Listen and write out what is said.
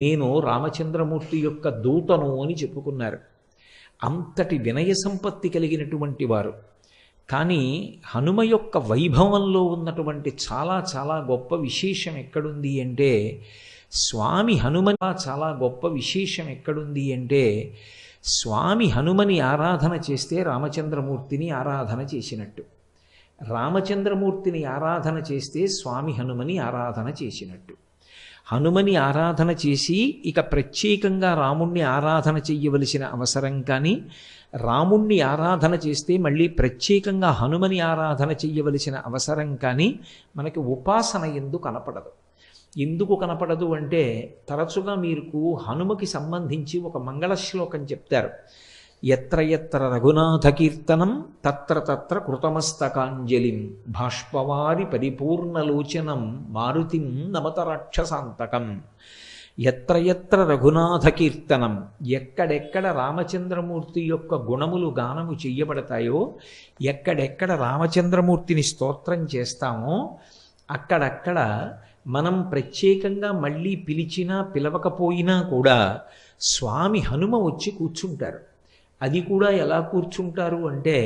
నేను రామచంద్రమూర్తి యొక్క దూతను అని చెప్పుకున్నారు. అంతటి వినయ సంపత్తి కలిగినటువంటి వారు. కానీ హనుమ యొక్క వైభవంలో ఉన్నటువంటి చాలా చాలా గొప్ప విశేషం ఎక్కడుంది అంటే స్వామి హనుమ చాలా గొప్ప విశేషం ఎక్కడుంది అంటే స్వామి హనుమని ఆరాధన చేస్తే రామచంద్రమూర్తిని ఆరాధన చేసినట్టు, రామచంద్రమూర్తిని ఆరాధన చేస్తే స్వామి హనుమని ఆరాధన చేసినట్టు. హనుమని ఆరాధన చేసి ఇక ప్రత్యేకంగా రాముణ్ణి ఆరాధన చెయ్యవలసిన అవసరం కానీ, రాముణ్ణి ఆరాధన చేస్తే మళ్ళీ ప్రత్యేకంగా హనుమని ఆరాధన చెయ్యవలసిన అవసరం కానీ మనకి ఉపాసన ఎందుకు కనపడదు. ఎందుకు కనపడదు అంటే తరచుగా మీకు హనుమకి సంబంధించి ఒక మంగళ శ్లోకం చెప్తారు. ఎత్ర ఎత్ర రఘునాథ కీర్తనం తత్ర తత్ర కృతమస్తకాంజలిం బాష్పవారి పరిపూర్ణలోచనం మారుతిం నమత రాక్షసాంతకం. ఎత్ర ఎత్ర రఘునాథ కీర్తనం, ఎక్కడెక్కడ రామచంద్రమూర్తి యొక్క గుణములు గానము చెయ్యబడతాయో, ఎక్కడెక్కడ రామచంద్రమూర్తిని స్తోత్రం చేస్తామో అక్కడక్కడ మనం ప్రత్యేకంగా మళ్ళీ పిలిచినా పిలవకపోయినా కూడా స్వామి హనుమ వచ్చి కూర్చుంటారు. అది కూడా ఎలా కూర్చుంటారు అంటే